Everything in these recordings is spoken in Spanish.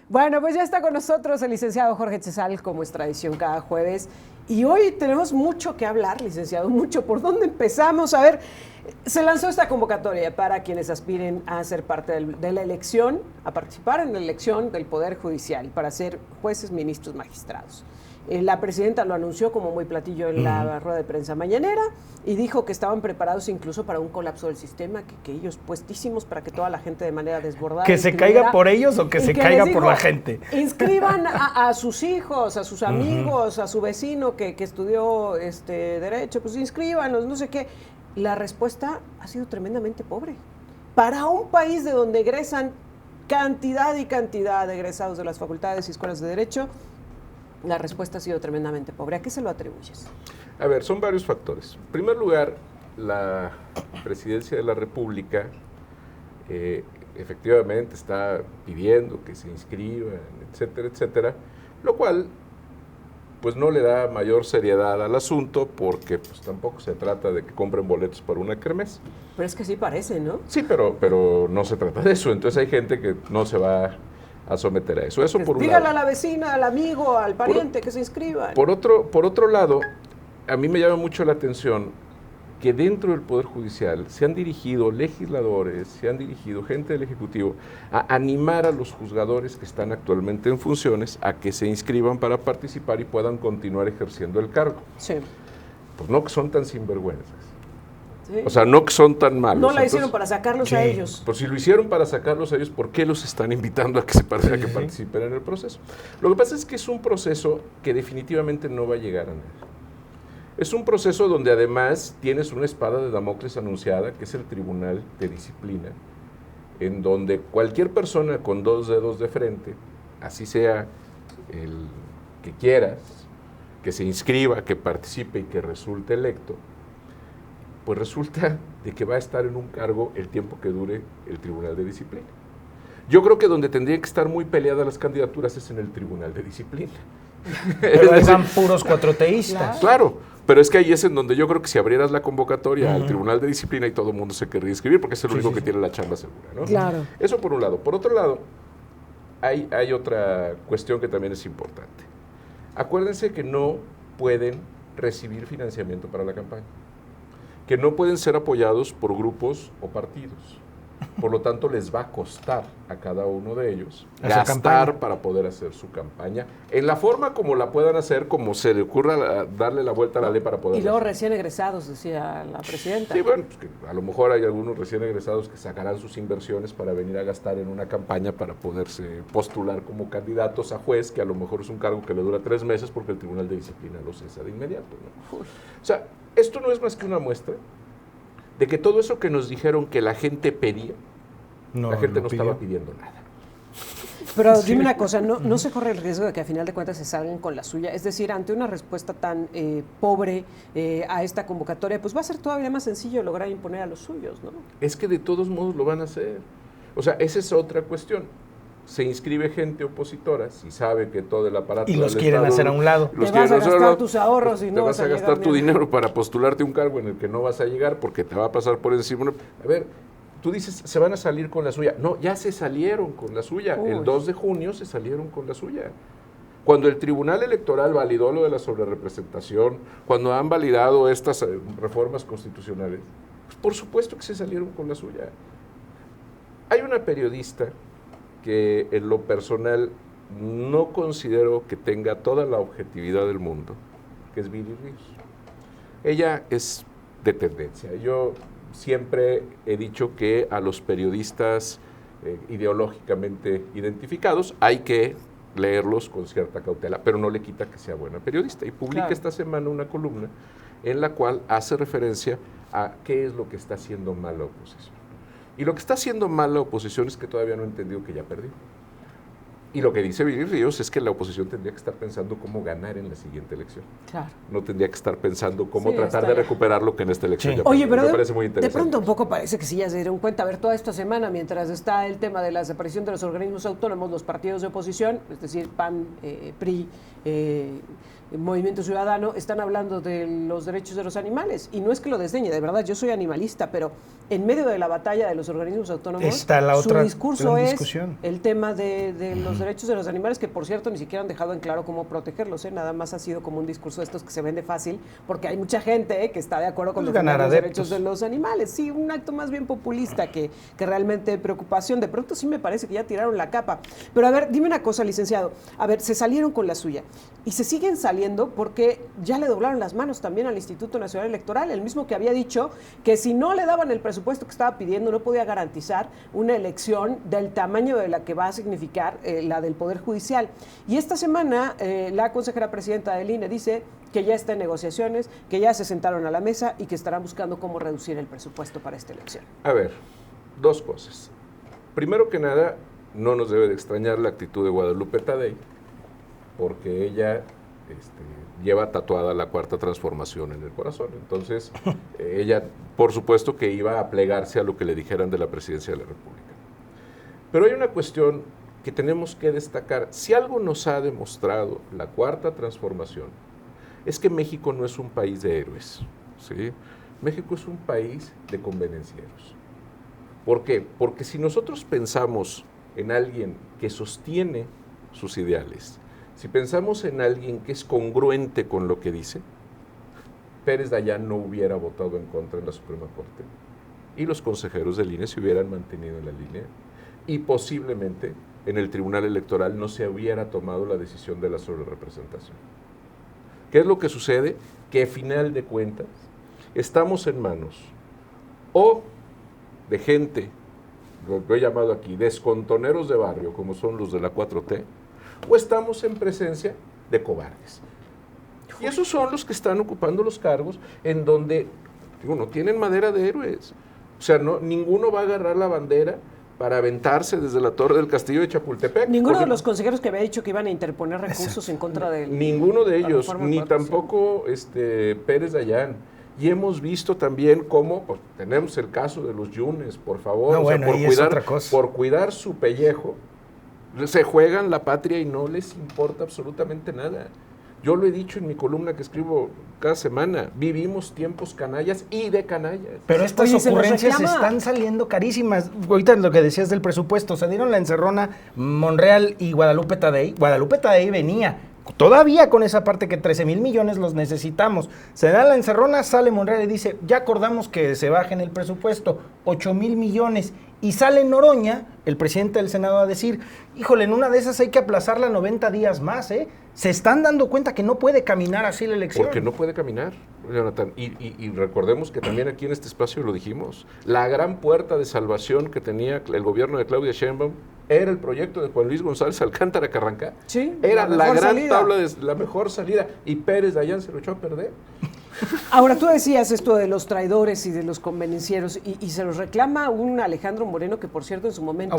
Bueno, pues ya está con nosotros el licenciado Jorge Chezal, como es tradición cada jueves. Y hoy tenemos mucho que hablar, licenciado, mucho. ¿Por dónde empezamos? A ver, se lanzó esta convocatoria para quienes aspiren a ser parte de la elección, a participar en la elección del Poder Judicial, para ser jueces, ministros, magistrados. La presidenta lo anunció como muy platillo en la rueda de prensa mañanera y dijo que estaban preparados incluso para un colapso del sistema, que ellos puestísimos para que toda la gente de manera desbordada... ¿Que se caiga por ellos o que se caiga por la gente? Inscriban a sus hijos, a sus amigos, a su vecino que estudió Derecho, pues inscríbanlos, no sé qué. La respuesta ha sido tremendamente pobre. Para un país de donde egresan cantidad y cantidad de egresados de las facultades y escuelas de Derecho, la respuesta ha sido tremendamente pobre. ¿A qué se lo atribuyes? A ver, son varios factores. En primer lugar, la Presidencia de la República efectivamente está pidiendo que se inscriban, etcétera, etcétera, lo cual pues no le da mayor seriedad al asunto porque pues tampoco se trata de que compren boletos para una kermés. Pero es que sí parece, ¿no? Sí, pero no se trata de eso. Entonces hay gente que no se va a someter a eso. Eso por un lado. Dígale a la vecina, al amigo, al pariente que se inscriban. Por otro lado, a mí me llama mucho la atención que dentro del Poder Judicial se han dirigido legisladores, se han dirigido gente del Ejecutivo a animar a los juzgadores que están actualmente en funciones a que se inscriban para participar y puedan continuar ejerciendo el cargo. Sí. Pues no que son tan sinvergüenzas. Sí. O sea, no que son tan malos. No la hicieron para sacarlos a ellos. Pues si lo hicieron para sacarlos a ellos, ¿por qué los están invitando a que que participen en el proceso? Lo que pasa es que es un proceso que definitivamente no va a llegar a nada. Es un proceso donde además tienes una espada de Damocles anunciada, que es el Tribunal de Disciplina, en donde cualquier persona con dos dedos de frente, así sea el que quieras, que se inscriba, que participe y que resulte electo, pues resulta de que va a estar en un cargo el tiempo que dure el Tribunal de Disciplina. Yo creo que donde tendrían que estar muy peleadas las candidaturas es en el Tribunal de Disciplina. Pero ahí van puros cuatroteístas. Claro, pero es que ahí es en donde yo creo que si abrieras la convocatoria al Tribunal de Disciplina y todo el mundo se querría inscribir porque es el único que tiene la chamba segura, ¿no? Claro. Eso por un lado. Por otro lado, hay otra cuestión que también es importante. Acuérdense que no pueden recibir financiamiento para la campaña, que no pueden ser apoyados por grupos o partidos. Por lo tanto, les va a costar a cada uno de ellos gastar para poder hacer su campaña en la forma como la puedan hacer, como se le ocurra darle la vuelta a la ley para poder. Y luego recién egresados, decía la presidenta. Sí, bueno, pues que a lo mejor hay algunos recién egresados que sacarán sus inversiones para venir a gastar en una campaña para poderse postular como candidatos a juez, que a lo mejor es un cargo que le dura 3 meses porque el Tribunal de Disciplina lo cesa de inmediato, ¿no? O sea, esto no es más que una muestra de que todo eso que nos dijeron que la gente pedía, la gente no estaba pidiendo nada. Pero dime una cosa, ¿no se corre el riesgo de que a final de cuentas se salgan con la suya? Es decir, ante una respuesta tan pobre a esta convocatoria, pues va a ser todavía más sencillo lograr imponer a los suyos, ¿no? Es que de todos modos lo van a hacer. O sea, esa es otra cuestión. Se inscribe gente opositora, si sabe que todo el aparato... Y los quieren hacer a un lado. Te vas a gastar tus ahorros y no vas a gastar tu dinero para postularte un cargo en el que no vas a llegar porque te va a pasar por encima. A ver, tú dices, se van a salir con la suya. No, ya se salieron con la suya. Uy. El 2 de junio se salieron con la suya. Cuando el Tribunal Electoral validó lo de la sobrerepresentación, cuando han validado estas reformas constitucionales, pues por supuesto que se salieron con la suya. Hay una periodista que en lo personal no considero que tenga toda la objetividad del mundo, que es Viri Ríos. Ella es de tendencia. Yo siempre he dicho que a los periodistas ideológicamente identificados hay que leerlos con cierta cautela, pero no le quita que sea buena periodista. Y publica esta semana una columna en la cual hace referencia a qué es lo que está haciendo mal la oposición. Y lo que está haciendo mal la oposición es que todavía no ha entendido que ya perdió. Y lo que dice Viri Ríos es que la oposición tendría que estar pensando cómo ganar en la siguiente elección. Claro. No tendría que estar pensando cómo tratar de recuperar lo que en esta elección ya perdió. Oye, pero me parece muy interesante. De pronto un poco parece que sí ya se dieron cuenta. A ver, toda esta semana, mientras está el tema de la desaparición de los organismos autónomos, los partidos de oposición, es decir, PAN, PRI, Movimiento Ciudadano, están hablando de los derechos de los animales. Y no es que lo desdeñe, de verdad, yo soy animalista, pero en medio de la batalla de los organismos autónomos, está la otra su discurso es discusión. el tema de los los derechos de los animales, que por cierto ni siquiera han dejado en claro cómo protegerlos, nada más ha sido como un discurso de estos que se vende fácil, porque hay mucha gente que está de acuerdo con defender los derechos de los animales. Sí, un acto más bien populista que realmente de preocupación. De pronto sí me parece que ya tiraron la capa. Pero a ver, dime una cosa, licenciado. A ver, se salieron con la suya y se siguen saliendo porque ya le doblaron las manos también al Instituto Nacional Electoral, el mismo que había dicho que si no le daban el presupuesto que estaba pidiendo, no podía garantizar una elección del tamaño de la que va a significar la del Poder Judicial. Y esta semana la consejera presidenta del INE dice que ya está en negociaciones, que ya se sentaron a la mesa y que estarán buscando cómo reducir el presupuesto para esta elección. A ver, dos cosas. Primero que nada, no nos debe de extrañar la actitud de Guadalupe Tadei, porque ella lleva tatuada la Cuarta Transformación en el corazón. Entonces, ella, por supuesto, que iba a plegarse a lo que le dijeran de la presidencia de la República. Pero hay una cuestión que tenemos que destacar. Si algo nos ha demostrado la Cuarta Transformación, es que México no es un país de héroes, ¿sí? México es un país de convenencieros. ¿Por qué? Porque si nosotros pensamos en alguien que sostiene sus ideales, si pensamos en alguien que es congruente con lo que dice, Pérez Dayán no hubiera votado en contra en la Suprema Corte y los consejeros del INE se hubieran mantenido en la línea y posiblemente en el Tribunal Electoral no se hubiera tomado la decisión de la sobrerepresentación. ¿Qué es lo que sucede? Que a final de cuentas estamos en manos o de gente, lo he llamado aquí, descontoneros de barrio, como son los de la 4T, o estamos en presencia de cobardes. Y esos son los que están ocupando los cargos en donde, digo, no tienen madera de héroes. O sea, ninguno va a agarrar la bandera para aventarse desde la torre del castillo de Chapultepec. Ninguno de los consejeros que había dicho que iban a interponer recursos en contra de él. Ninguno de ellos, ni tampoco Pérez Dayán. Y hemos visto también cómo, pues, tenemos el caso de los Yunes, por favor, no, bueno, por cuidar su pellejo, se juegan la patria y no les importa absolutamente nada. Yo lo he dicho en mi columna que escribo cada semana, vivimos tiempos canallas y de canallas. Pero estas ocurrencias están saliendo carísimas. Ahorita lo que decías del presupuesto, se dieron la encerrona Monreal y Guadalupe Tadei. Guadalupe Tadei venía todavía con esa parte que 13,000 millones los necesitamos. Se da la encerrona, sale Monreal y dice, ya acordamos que se bajen el presupuesto, 8,000 millones. Y sale Noroña, el presidente del Senado, a decir, híjole, en una de esas hay que aplazarla 90 días más, ¿eh? Se están dando cuenta que no puede caminar así la elección. Porque no puede caminar, Jonathan. Y recordemos que también aquí en este espacio lo dijimos, la gran puerta de salvación que tenía el gobierno de Claudia Sheinbaum era el proyecto de Juan Luis González Alcántara Carrancá. Sí, era la gran tabla de la mejor salida. Y Pérez Dayán se lo echó a perder. Ahora, tú decías esto de los traidores y de los convenencieros, y se los reclama un Alejandro Moreno, que por cierto en su momento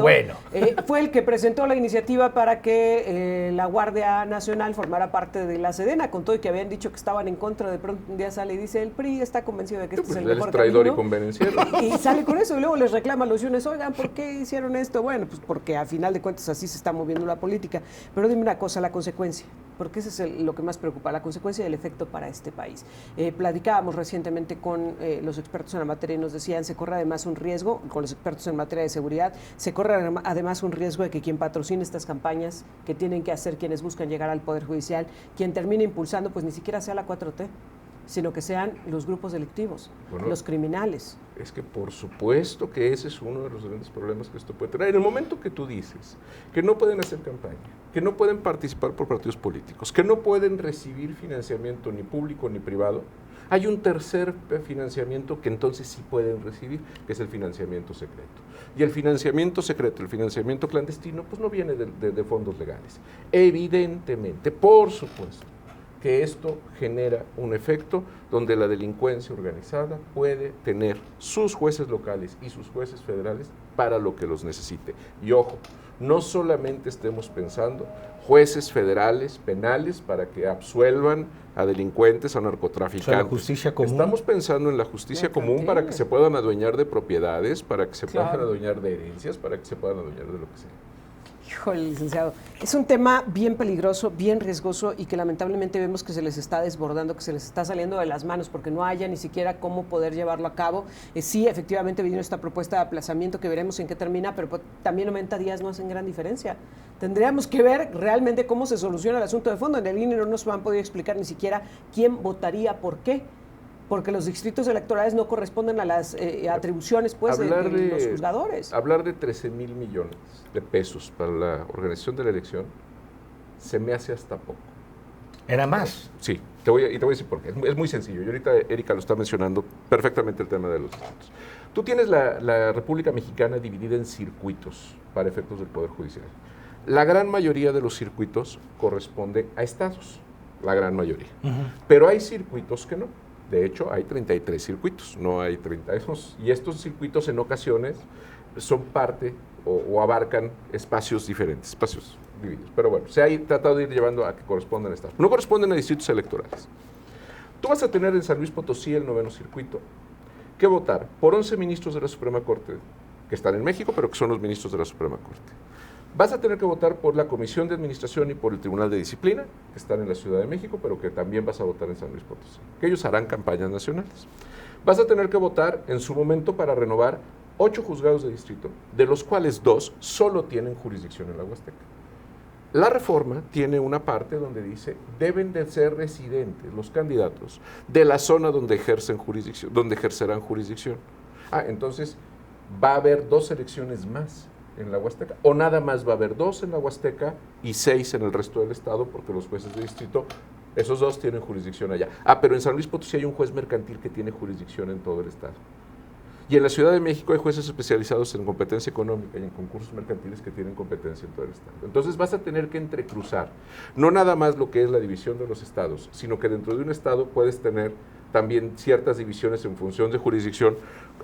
fue el que presentó la iniciativa para que la Guardia Nacional formara parte de la Sedena, con todo y que habían dicho que estaban en contra. De pronto un día sale y dice, el PRI está convencido de que este es el mejor traidor camino, y convenenciero. Y sale con eso, y luego les reclama a los Yunes, oigan, ¿por qué hicieron esto? Bueno, pues porque a final de cuentas así se está moviendo la política. Pero dime una cosa, la consecuencia, porque eso es lo que más preocupa, la consecuencia del efecto para este país. Platicábamos recientemente con los expertos en la materia y nos decían, se corre además un riesgo, con los expertos en materia de seguridad, se corre además un riesgo de que quien patrocine estas campañas que tienen que hacer quienes buscan llegar al Poder Judicial, quien termine impulsando, pues ni siquiera sea la 4T, sino que sean los grupos delictivos, los criminales. Es que por supuesto que ese es uno de los grandes problemas que esto puede tener. En el momento que tú dices que no pueden hacer campaña, que no pueden participar por partidos políticos, que no pueden recibir financiamiento ni público ni privado, hay un tercer financiamiento que entonces sí pueden recibir, que es el financiamiento secreto. Y el financiamiento secreto, el financiamiento clandestino, pues no viene de fondos legales. Evidentemente, por supuesto, que esto genera un efecto donde la delincuencia organizada puede tener sus jueces locales y sus jueces federales para lo que los necesite. Y ojo, no solamente estemos pensando jueces federales, penales, para que absuelvan a delincuentes, a narcotraficantes. O sea, la justicia común. Estamos pensando en la justicia común para que se puedan adueñar de propiedades, para que se puedan adueñar de herencias, para que se puedan adueñar de lo que sea. Híjole, licenciado, es un tema bien peligroso, bien riesgoso y que lamentablemente vemos que se les está desbordando, que se les está saliendo de las manos porque no haya ni siquiera cómo poder llevarlo a cabo. Sí, efectivamente vino esta propuesta de aplazamiento que veremos en qué termina, pero también 90 días no hacen gran diferencia. Tendríamos que ver realmente cómo se soluciona el asunto de fondo. En el INE no nos han podido explicar ni siquiera quién votaría por qué, porque los distritos electorales no corresponden a las atribuciones pues, de los juzgadores. Hablar de 13,000 millones de pesos para la organización de la elección se me hace hasta poco. ¿Era más? Sí, te voy a decir por qué. Es muy sencillo. Y ahorita Erika lo está mencionando perfectamente el tema de los distritos. Tú tienes la República Mexicana dividida en circuitos para efectos del Poder Judicial. La gran mayoría de los circuitos corresponde a estados, la gran mayoría. Pero hay circuitos que no. De hecho, hay 33 circuitos, no hay 32. Y estos circuitos en ocasiones son parte o abarcan espacios diferentes, espacios divididos. Pero bueno, se ha tratado de ir llevando a que correspondan a estados. No corresponden a distritos electorales. Tú vas a tener en San Luis Potosí el 9º circuito que votar por 11 ministros de la Suprema Corte, que están en México, pero que son los ministros de la Suprema Corte. Vas a tener que votar por la Comisión de Administración y por el Tribunal de Disciplina, que están en la Ciudad de México, pero que también vas a votar en San Luis Potosí, que ellos harán campañas nacionales. Vas a tener que votar en su momento para renovar 8 juzgados de distrito, de los cuales 2 solo tienen jurisdicción en la Huasteca. La reforma tiene una parte donde dice deben de ser residentes los candidatos de la zona donde ejercerán jurisdicción. Entonces va a haber 2 elecciones más en la Huasteca, o nada más va a haber 2 en la Huasteca y 6 en el resto del estado, porque los jueces de distrito, esos 2 tienen jurisdicción allá. Pero en San Luis Potosí hay un juez mercantil que tiene jurisdicción en todo el estado. Y en la Ciudad de México hay jueces especializados en competencia económica y en concursos mercantiles que tienen competencia en todo el estado. Entonces vas a tener que entrecruzar, no nada más lo que es la división de los estados, sino que dentro de un estado puedes tener también ciertas divisiones en función de jurisdicción.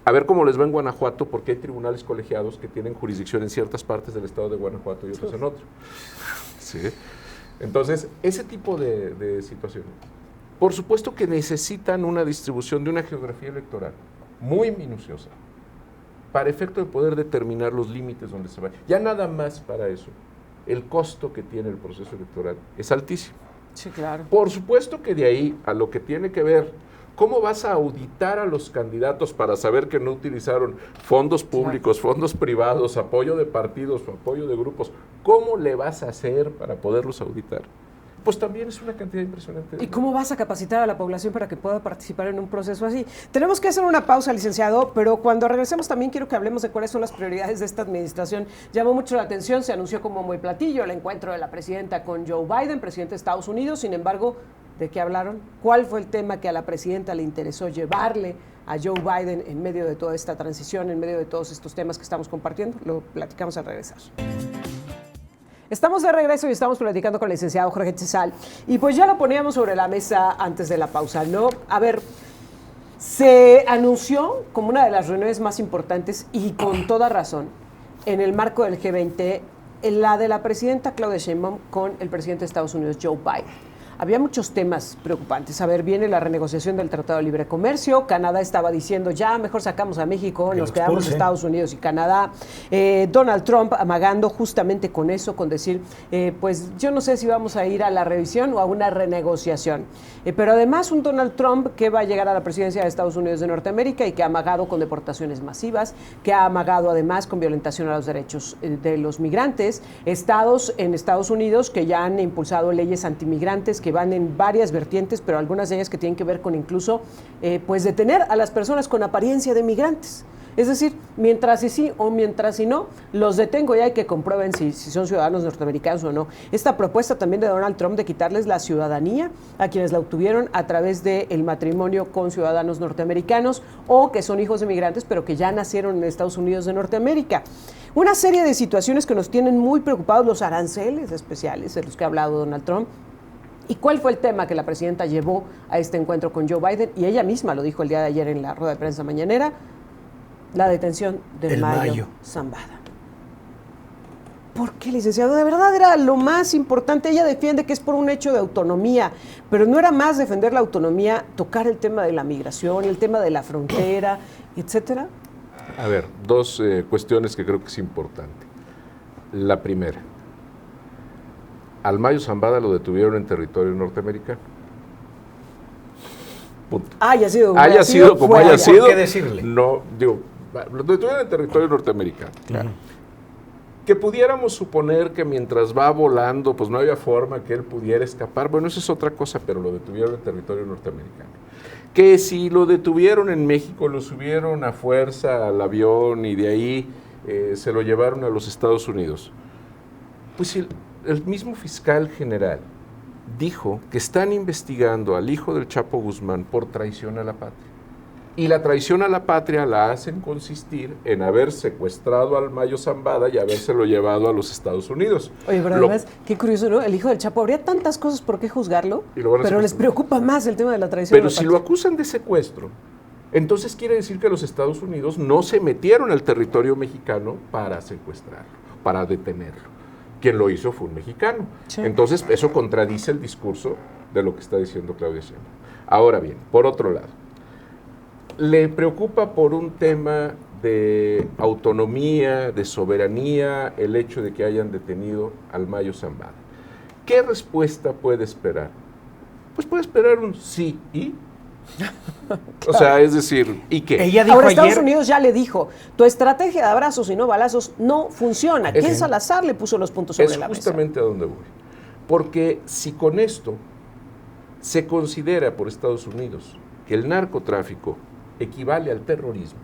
A ver cómo les va en Guanajuato, porque hay tribunales colegiados que tienen jurisdicción en ciertas partes del estado de Guanajuato y otras en otro. ¿Sí? Entonces, ese tipo de situaciones, por supuesto que necesitan una distribución de una geografía electoral muy minuciosa, para efecto de poder determinar los límites donde se va. Ya nada más para eso, el costo que tiene el proceso electoral es altísimo. Sí, claro. Por supuesto que de ahí a lo que tiene que ver, ¿cómo vas a auditar a los candidatos para saber que no utilizaron fondos públicos, fondos privados, apoyo de partidos o apoyo de grupos? ¿Cómo le vas a hacer para poderlos auditar? Pues también es una cantidad impresionante. ¿Y cómo vas a capacitar a la población para que pueda participar en un proceso así? Tenemos que hacer una pausa, licenciado, pero cuando regresemos también quiero que hablemos de cuáles son las prioridades de esta administración. Llamó mucho la atención, se anunció como muy platillo el encuentro de la presidenta con Joe Biden, presidente de Estados Unidos. Sin embargo, ¿de qué hablaron? ¿Cuál fue el tema que a la presidenta le interesó llevarle a Joe Biden en medio de toda esta transición, en medio de todos estos temas que estamos compartiendo? Lo platicamos al regresar. Estamos de regreso y estamos platicando con el licenciado Jorge Chezal. Y pues ya lo poníamos sobre la mesa antes de la pausa, ¿no? A ver, se anunció como una de las reuniones más importantes y con toda razón en el marco del G20, la de la presidenta Claudia Sheinbaum con el presidente de Estados Unidos, Joe Biden. Había muchos temas preocupantes. A ver, viene la renegociación del Tratado de Libre Comercio. Canadá estaba diciendo, ya mejor sacamos a México, nos quedamos Estados Unidos y Canadá. Donald Trump amagando justamente con eso, con decir, pues yo no sé si vamos a ir a la revisión o a una renegociación. Pero además un Donald Trump que va a llegar a la presidencia de Estados Unidos de Norteamérica y que ha amagado con deportaciones masivas, que ha amagado además con violentación a los derechos de los migrantes. Estados en Estados Unidos que ya han impulsado leyes antimigrantes que van en varias vertientes, pero algunas de ellas que tienen que ver con incluso pues detener a las personas con apariencia de migrantes. Es decir, mientras sí o mientras sí no, los detengo y hay que comprueben si son ciudadanos norteamericanos o no. Esta propuesta también de Donald Trump de quitarles la ciudadanía a quienes la obtuvieron a través del matrimonio con ciudadanos norteamericanos o que son hijos de migrantes pero que ya nacieron en Estados Unidos de Norteamérica. Una serie de situaciones que nos tienen muy preocupados, los aranceles especiales de los que ha hablado Donald Trump. ¿Y cuál fue el tema que la presidenta llevó a este encuentro con Joe Biden? Y ella misma lo dijo el día de ayer en la rueda de prensa mañanera, la detención del Mayo Zambada. ¿Por qué, licenciado? De verdad era lo más importante. Ella defiende que es por un hecho de autonomía, pero no era más defender la autonomía, tocar el tema de la migración, el tema de la frontera, etcétera. A ver, 2 cuestiones que creo que es importante. La primera, al Mayo Zambada lo detuvieron en territorio norteamericano. Punto. Haya sido como haya sido. ¿Por qué decirle? No, digo, lo detuvieron en territorio norteamericano. Claro. Que pudiéramos suponer que mientras va volando, pues no había forma que él pudiera escapar. Bueno, eso es otra cosa, pero lo detuvieron en territorio norteamericano. Que si lo detuvieron en México, lo subieron a fuerza al avión y de ahí se lo llevaron a los Estados Unidos. Pues el mismo fiscal general dijo que están investigando al hijo del Chapo Guzmán por traición a la patria. Y la traición a la patria la hacen consistir en haber secuestrado al Mayo Zambada y habérselo llevado a los Estados Unidos. Oye, pero además, qué curioso, ¿no? El hijo del Chapo, habría tantas cosas por qué juzgarlo, pero les preocupa más el tema de la traición. Pero si lo acusan de secuestro, entonces quiere decir que los Estados Unidos no se metieron al territorio mexicano para secuestrarlo, para detenerlo. Quien lo hizo fue un mexicano. Sí. Entonces, eso contradice el discurso de lo que está diciendo Claudia Sheinbaum. Ahora bien, por otro lado, le preocupa por un tema de autonomía, de soberanía, el hecho de que hayan detenido al Mayo Zambada. ¿Qué respuesta puede esperar? Pues puede esperar un sí y. Claro. O sea, es decir, ¿y qué? Ella dijo Ahora Estados Unidos ya le dijo, tu estrategia de abrazos y no balazos no funciona. Ken Salazar le puso los puntos sobre la mesa. Es justamente a donde voy. Porque si con esto se considera por Estados Unidos que el narcotráfico equivale al terrorismo,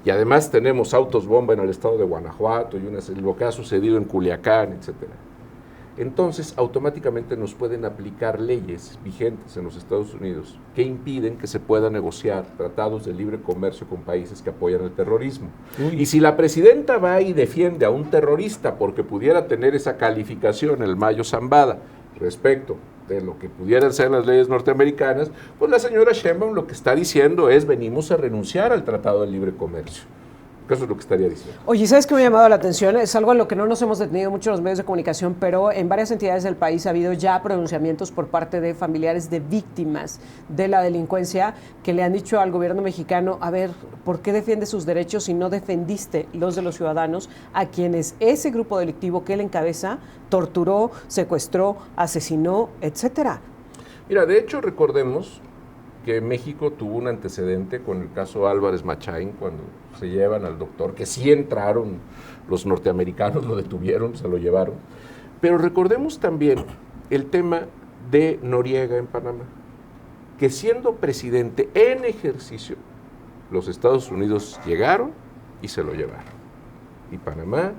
y además tenemos autos bomba en el estado de Guanajuato y lo que ha sucedido en Culiacán, etcétera, entonces automáticamente nos pueden aplicar leyes vigentes en los Estados Unidos que impiden que se pueda negociar tratados de libre comercio con países que apoyan el terrorismo. Y si la presidenta va y defiende a un terrorista porque pudiera tener esa calificación, el Mayo Zambada, respecto de lo que pudieran ser las leyes norteamericanas, pues la señora Sheinbaum lo que está diciendo es venimos a renunciar al Tratado de Libre Comercio. Eso es lo que estaría diciendo. Oye, ¿sabes qué me ha llamado la atención? Es algo en lo que no nos hemos detenido mucho en los medios de comunicación, pero en varias entidades del país ha habido ya pronunciamientos por parte de familiares de víctimas de la delincuencia que le han dicho al gobierno mexicano, a ver, ¿por qué defiendes sus derechos si no defendiste los de los ciudadanos a quienes ese grupo delictivo que él encabeza torturó, secuestró, asesinó, etcétera? Mira, de hecho recordemos que México tuvo un antecedente con el caso Álvarez Machain, cuando se llevan al doctor, que sí entraron los norteamericanos, lo detuvieron, se lo llevaron. Pero recordemos también el tema de Noriega en Panamá, que siendo presidente en ejercicio, los Estados Unidos llegaron y se lo llevaron. Y Panamá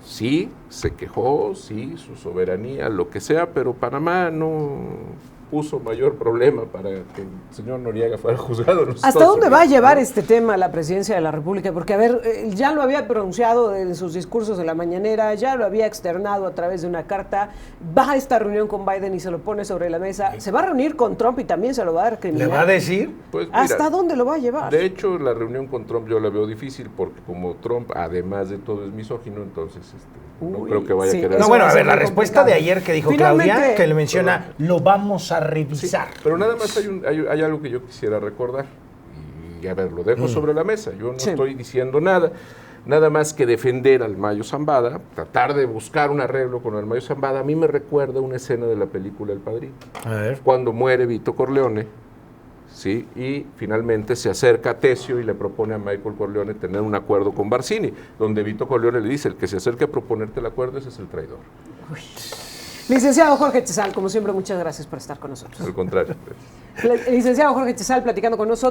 sí se quejó, sí, su soberanía, lo que sea, pero Panamá no puso mayor problema para que el señor Noriega fuera juzgado. ¿Hasta dónde va a llevar este tema la presidencia de la República? Porque, a ver, ya lo había pronunciado en sus discursos de la mañanera, ya lo había externado a través de una carta, va a esta reunión con Biden y se lo pone sobre la mesa, se va a reunir con Trump y también se lo va a dar criminal. ¿Le va a decir? Pues mira, ¿hasta dónde lo va a llevar? De hecho, la reunión con Trump yo la veo difícil porque como Trump, además de todo, es misógino, entonces no creo que vaya a querer. No, bueno, a ver, la respuesta de ayer que dijo Claudia, que le menciona, lo vamos a revisar. Sí, pero nada más hay algo que yo quisiera recordar. Y a ver, lo dejo sobre la mesa. Yo no estoy diciendo nada más que defender al Mayo Zambada, tratar de buscar un arreglo con el Mayo Zambada. A mí me recuerda una escena de la película El Padrino. A ver. Cuando muere Vito Corleone, ¿sí? Y finalmente se acerca a Tessio y le propone a Michael Corleone tener un acuerdo con Barzini, donde Vito Corleone le dice, el que se acerque a proponerte el acuerdo, ese es el traidor. Uy. Licenciado Jorge Chezal, como siempre, muchas gracias por estar con nosotros. Al contrario. Licenciado Jorge Chezal, platicando con nosotros.